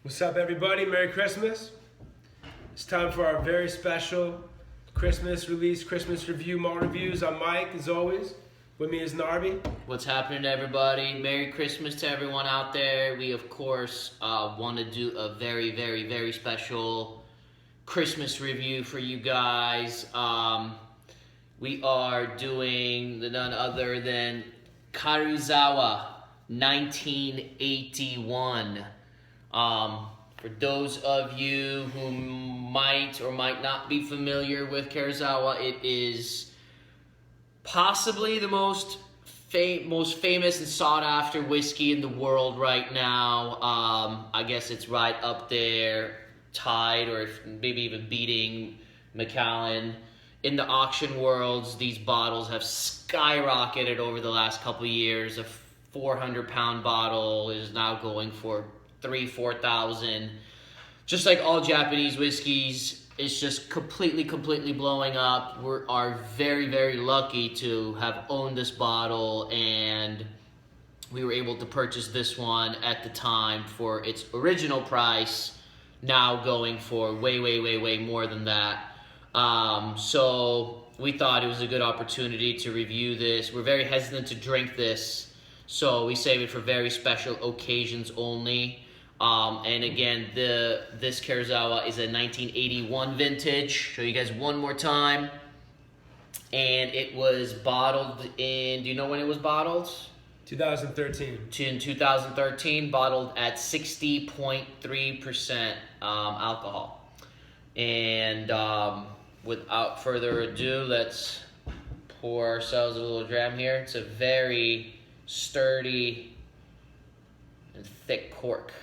What's up, everybody? Merry Christmas. It's time for our very special Christmas release, Christmas review, malt reviews. I'm Mike, as always. With me is Narby. What's happening, everybody? Merry Christmas to everyone out there. We, of course, want to do a very, very, very special Christmas review for you guys. We are doing none other than Karuizawa 1981. For those of you who might or might not be familiar with Karuizawa, it is possibly the most famous and sought after whiskey in the world right now. I guess it's right up there, tied or maybe even beating Macallan. In the auction worlds, these bottles have skyrocketed over the last couple of years. A 400-pound bottle is now going for $3,000-$4,000. Just like all Japanese whiskeys, it's just completely blowing up. We are very, very lucky to have owned this bottle, and we were able to purchase this one at the time for its original price, now going for way more than that. So we thought it was a good opportunity to review this. We're very hesitant to drink this, so we save it for very special occasions only. And again, this Karuizawa is a 1981 vintage. Show you guys one more time. And it was bottled in, do you know when it was bottled? 2013. In 2013, bottled at 60.3% alcohol. And without further ado, let's pour ourselves a little dram here. It's a very sturdy and thick cork.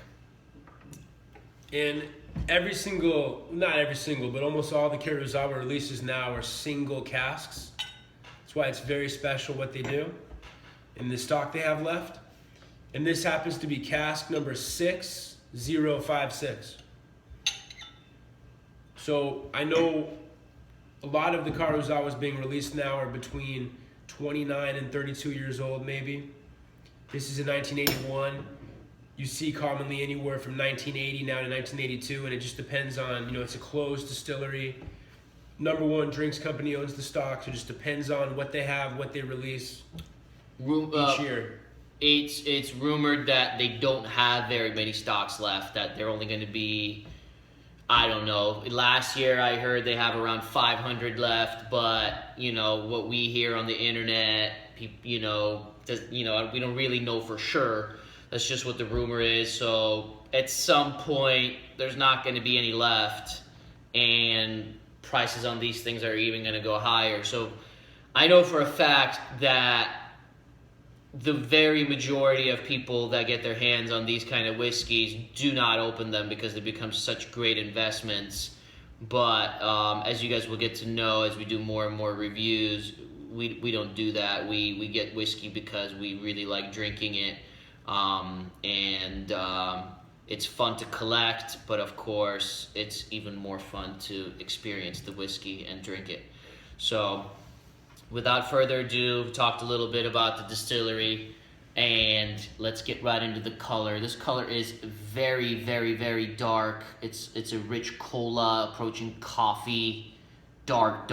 And not every single, but almost all the Karuizawa releases now are single casks. That's why it's very special what they do in the stock they have left. And this happens to be cask number 6056. So I know a lot of the Karuizawas being released now are between 29 and 32 years old, maybe. This is a 1981. You see commonly anywhere from 1980 now to 1982, and it just depends on, it's a closed distillery. Number one drinks company owns the stock, so it just depends on what they have, what they release each year. It's rumored that they don't have very many stocks left, that they're only going to be, I don't know. Last year I heard they have around 500 left, but, what we hear on the internet, we don't really know for sure. That's just what the rumor is. So at some point, there's not going to be any left, and prices on these things are even going to go higher. So I know for a fact that the very majority of people that get their hands on these kind of whiskeys do not open them because they become such great investments. But as you guys will get to know as we do more and more reviews, we don't do that. We get whiskey because we really like drinking it. It's fun to collect, but of course it's even more fun to experience the whiskey and drink it. So without further ado, we talked a little bit about the distillery, and let's get right into the color. This color is very dark. It's a rich cola approaching coffee, dark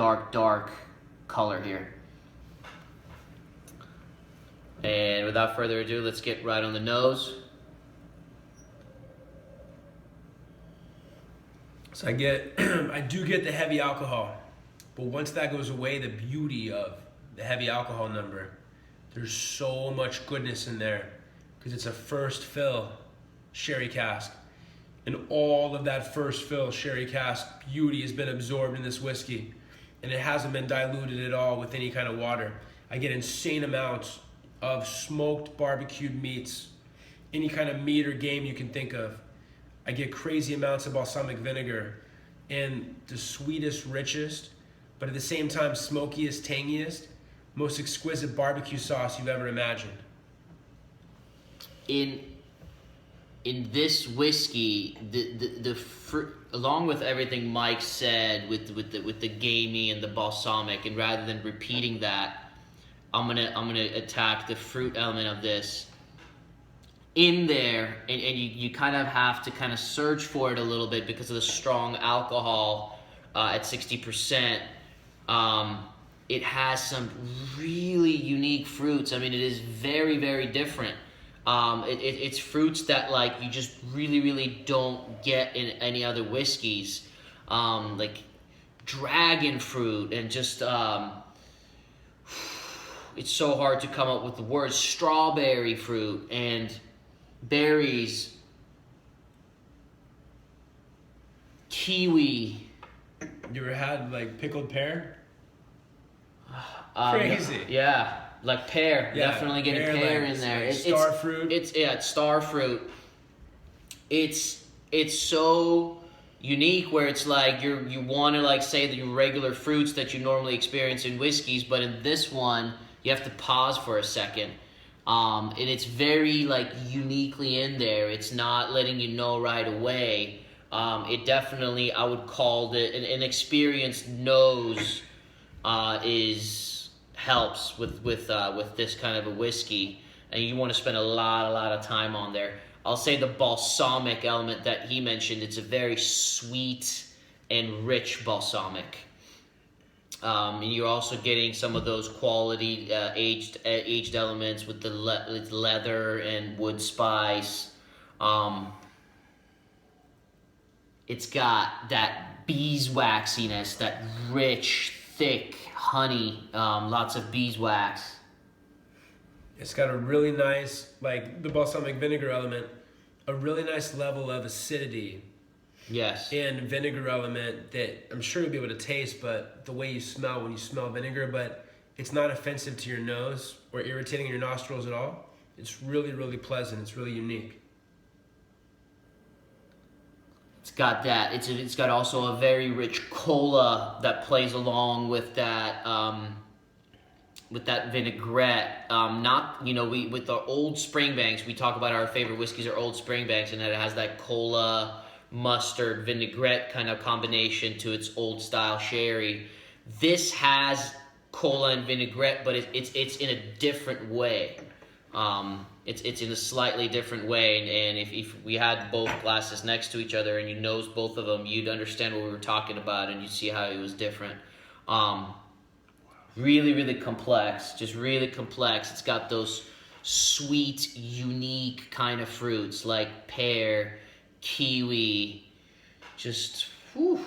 color here. And without further ado, let's get right on the nose. So I do get the heavy alcohol, but once that goes away, the beauty of the heavy alcohol number, there's so much goodness in there because it's a first fill sherry cask. And all of that first fill sherry cask beauty has been absorbed in this whiskey, and it hasn't been diluted at all with any kind of water. I get insane amounts of smoked barbecued meats, any kind of meat or game you can think of. I get crazy amounts of balsamic vinegar and the sweetest, richest, but at the same time smokiest, tangiest, most exquisite barbecue sauce you've ever imagined. In this whiskey, the fruit, along with everything Mike said with the gamey and the balsamic, and rather than repeating that, I'm gonna attack the fruit element of this. in there, and you kind of have to kind of search for it a little bit because of the strong alcohol at 60%. It has some really unique fruits. I mean, it is very, very different. It's fruits that like you just really, really don't get in any other whiskeys, like dragon fruit and just it's so hard to come up with the words. Strawberry fruit and berries, kiwi. You ever had like pickled pear? Crazy. Yeah, like pear. Yeah, definitely getting pear, pear like, in there. like star fruit. It's star fruit. It's so unique where it's like you want to like say the regular fruits that you normally experience in whiskeys, but in this one you have to pause for a second. And it's very like uniquely in there. It's not letting you know right away. It definitely, I would call it an experienced nose helps with this kind of a whiskey, and you want to spend a lot of time on there. I'll say the balsamic element that he mentioned. It's a very sweet and rich balsamic. And you're also getting some of those quality aged elements with the leather and wood spice. It's got that beeswaxiness, that rich, thick honey, lots of beeswax. It's got a really nice, like the balsamic vinegar element, a really nice level of acidity. Yes. And vinegar element that I'm sure you'll be able to taste, but the way you smell when you smell vinegar, but it's not offensive to your nose or irritating your nostrils at all. It's really, really pleasant. It's really unique. It's got that. It's got also a very rich cola that plays along with that vinaigrette. Not we with our old Springbanks, we talk about our favorite whiskeys are old Springbanks, and that it has that cola, mustard, vinaigrette kind of combination to its old style sherry. This has cola and vinaigrette, but it's in a different way. It's in a slightly different way, and if we had both glasses next to each other and you nosed both of them, you'd understand what we were talking about, and you'd see how it was different. Really, really complex, just really complex. It's got those sweet, unique kind of fruits like pear, kiwi, just whew.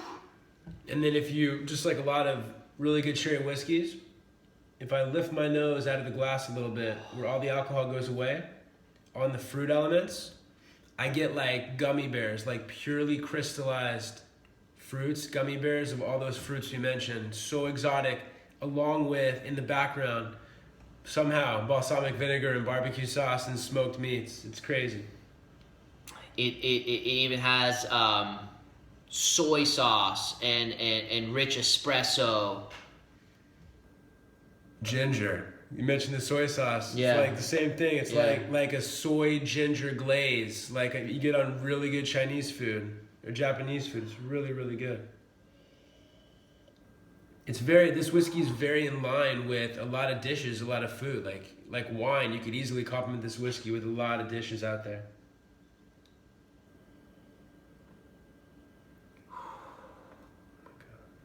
And then if you, just like a lot of really good sherry whiskeys, if I lift my nose out of the glass a little bit, where all the alcohol goes away, on the fruit elements, I get like gummy bears, like purely crystallized fruits, gummy bears of all those fruits we mentioned. So exotic, along with, in the background, somehow, balsamic vinegar and barbecue sauce and smoked meats. It's crazy. It even has soy sauce and rich espresso. Ginger. You mentioned the soy sauce. Yeah. It's like the same thing. It's like a soy ginger glaze, like you get on really good Chinese food or Japanese food. It's really, really good. This whiskey is very in line with a lot of dishes, a lot of food. Like wine, you could easily complement this whiskey with a lot of dishes out there.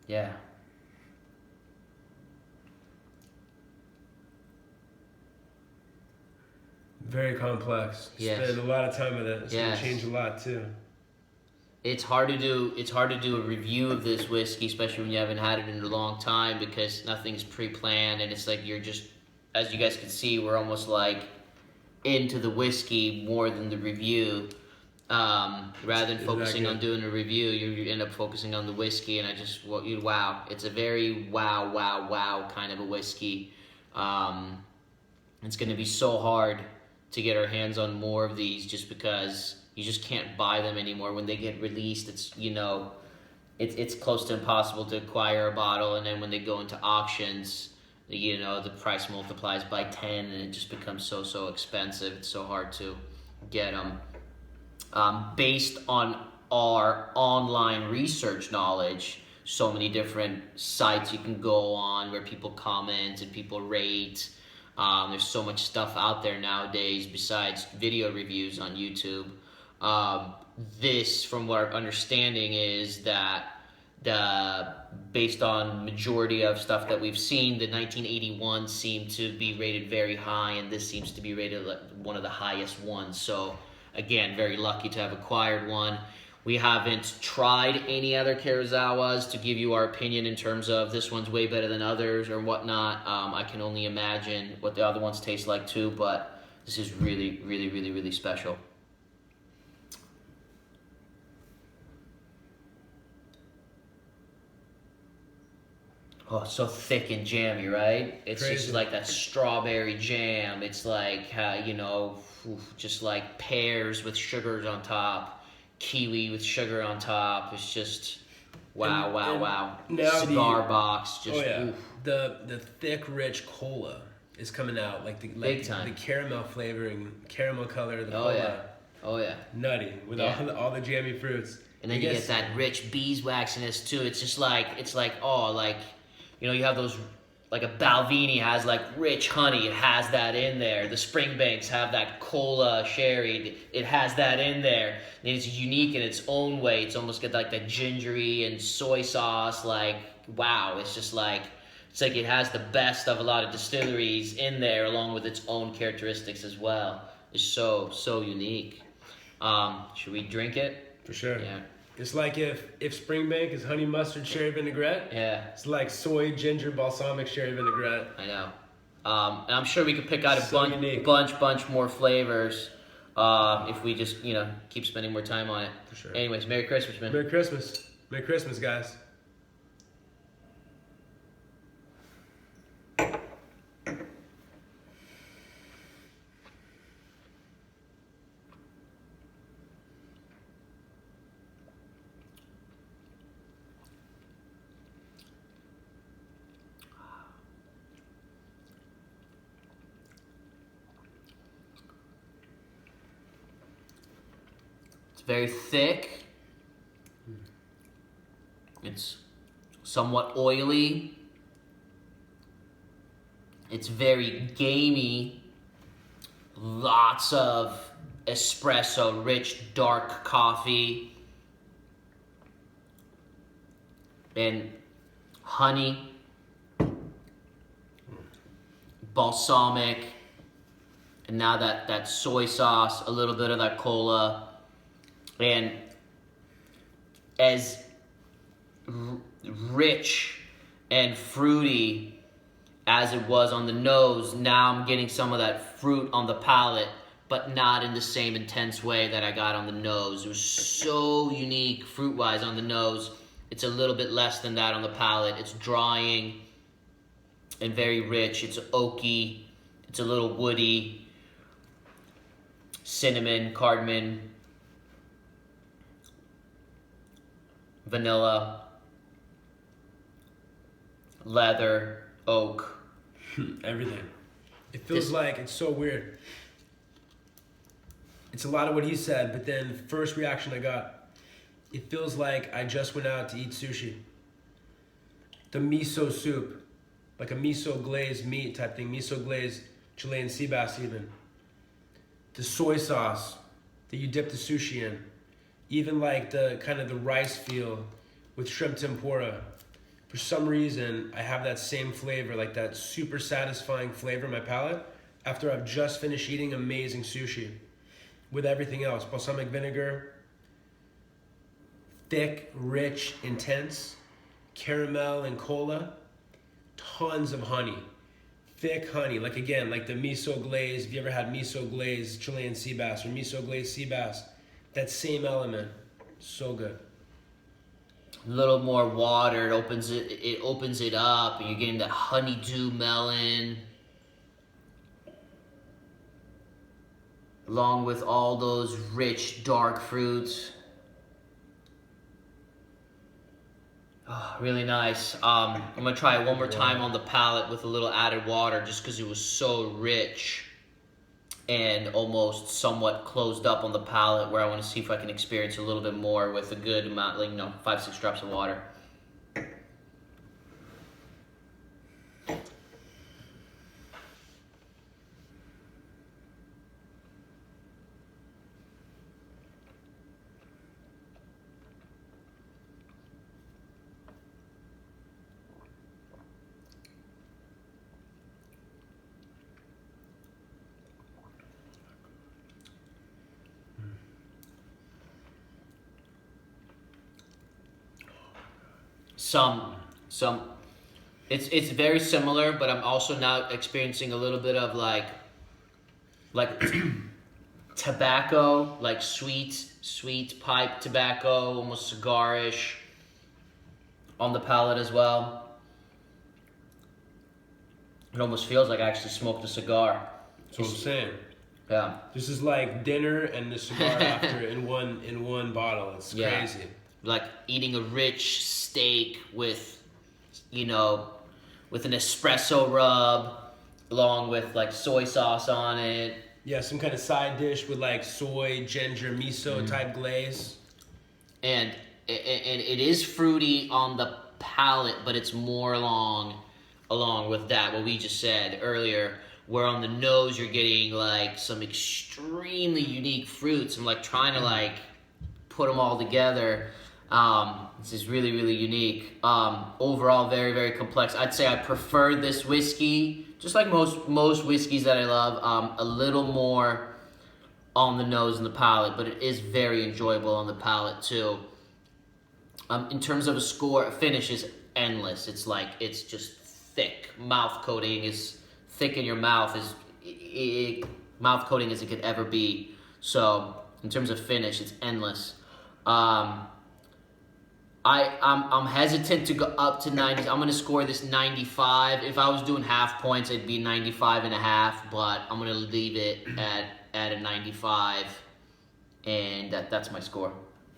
Yeah. Very complex. Yes. Spend a lot of time with it. It's Yes. gonna change a lot too. It's hard to do a review of this whiskey, especially when you haven't had it in a long time, because nothing's pre-planned, and it's like you're just, as you guys can see, we're almost like into the whiskey more than the review. Rather than focusing on doing a review, you end up focusing on the whiskey, and wow, it's a very wow kind of a whiskey. It's going to be so hard to get our hands on more of these, just because you just can't buy them anymore. When they get released, it's close to impossible to acquire a bottle, and then when they go into auctions, the price multiplies by 10, and it just becomes so expensive. It's so hard to get them. Based on our online research knowledge, so many different sites you can go on where people comment and people rate. There's so much stuff out there nowadays besides video reviews on YouTube. This, from what our understanding is, that based on majority of stuff that we've seen, the 1981 seemed to be rated very high, and this seems to be rated like one of the highest ones. So again, very lucky to have acquired one. We haven't tried any other Karuizawas to give you our opinion in terms of this one's way better than others or whatnot. I can only imagine what the other ones taste like too, but this is really, really, really, really special. Oh, it's so thick and jammy, right? It's Crazy. just like that strawberry jam. It's like, just like pears with sugars on top, kiwi with sugar on top. It's just, wow. Now Cigar box, just, oof. The thick, rich cola is coming out, like Big time. the caramel flavoring, caramel color of the Oh cola. yeah, oh yeah. Nutty with all the jammy fruits. And then you get that rich beeswaxiness too. It's just like, you have those, like a Balvenie has like rich honey. It has that in there. The Springbanks have that cola sherry. It has that in there. And it's unique in its own way. It's almost got like that gingery and soy sauce. Like, wow. It's just like, it has the best of a lot of distilleries in there along with its own characteristics as well. It's so unique. Should we drink it? For sure. Yeah. It's like if Springbank is honey mustard sherry vinaigrette. Yeah. It's like soy ginger balsamic sherry vinaigrette. I know. And I'm sure we could pick out a unique. bunch more flavors if we just, keep spending more time on it. For sure. Anyways, Merry Christmas, man. Merry Christmas. Merry Christmas, guys. Very thick. It's somewhat oily. It's very gamey. Lots of espresso, rich, dark coffee. And honey. Balsamic. And now that soy sauce, a little bit of that cola. And as rich and fruity as it was on the nose, now I'm getting some of that fruit on the palate, but not in the same intense way that I got on the nose. It was so unique fruit-wise on the nose. It's a little bit less than that on the palate. It's drying and very rich. It's oaky. It's a little woody. Cinnamon, cardamom, vanilla, leather, oak. Everything. It feels like, it's so weird. It's a lot of what he said, but then the first reaction I got, it feels like I just went out to eat sushi. The miso soup, like a miso glazed meat type thing, miso glazed Chilean sea bass even. The soy sauce that you dip the sushi in. Even like the kind of the rice feel with shrimp tempura. For some reason, I have that same flavor, like that super satisfying flavor in my palate after I've just finished eating amazing sushi with everything else. Balsamic vinegar, thick, rich, intense, caramel and cola, tons of honey, thick honey. Like again, like the miso glaze. If you ever had miso glazed Chilean sea bass or miso glazed sea bass, that same element, so good. A little more water, it opens it up, and you're getting that honeydew melon, along with all those rich, dark fruits. Oh, really nice. I'm gonna try it one more time on the palate with a little added water, just because it was so rich and almost somewhat closed up on the palate, where I want to see if I can experience a little bit more with a good amount, like 5-6 drops of water. some. It's very similar, but I'm also now experiencing a little bit of like tobacco, like sweet pipe tobacco, almost cigar-ish on the palate as well. It almost feels like I actually smoked a cigar. That's what I'm saying. Yeah. This is like dinner and the cigar after in one bottle. It's crazy. Like eating a rich steak with, with an espresso rub, along with like soy sauce on it. Yeah, some kind of side dish with like soy, ginger, miso type glaze. And it is fruity on the palate, but it's more along with that, what we just said earlier, where on the nose you're getting like some extremely unique fruits. I'm like trying to like put them all together. This is really, really unique. Overall, very, very complex. I'd say I prefer this whiskey, just like most whiskeys that I love, a little more on the nose and the palate, but it is very enjoyable on the palate too. In terms of a score, finish is endless. It's just thick. Mouth coating is thick in your mouth, mouth coating as it could ever be. So in terms of finish, it's endless. I'm hesitant to go up to 90. I'm gonna score this 95. If I was doing half points, it'd be 95.5. But I'm gonna leave it at a 95, and that's my score.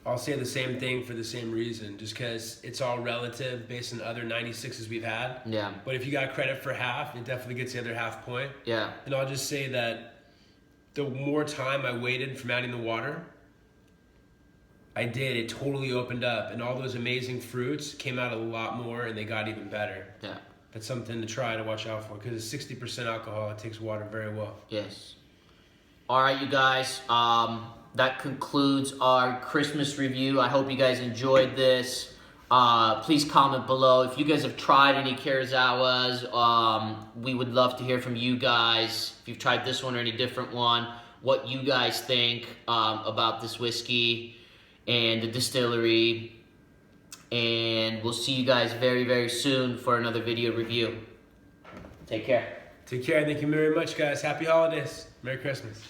I'll say the same thing for the same reason, just because it's all relative based on other 96s we've had. Yeah. But if you got credit for half, it definitely gets the other half point. Yeah. And I'll just say that the more time I waited from adding the water, it totally opened up, and all those amazing fruits came out a lot more, and they got even better. Yeah. That's something to try to watch out for, because it's 60% alcohol. It takes water very well. Yes. All right, you guys. That concludes our Christmas review. I hope you guys enjoyed this. Please comment below if you guys have tried any Karuizawas. We would love to hear from you guys. If you've tried this one or any different one, what you guys think about this whiskey and the distillery. And we'll see you guys very, very soon for another video review. Take care. Take care. Thank you very much, guys. Happy holidays. Merry Christmas.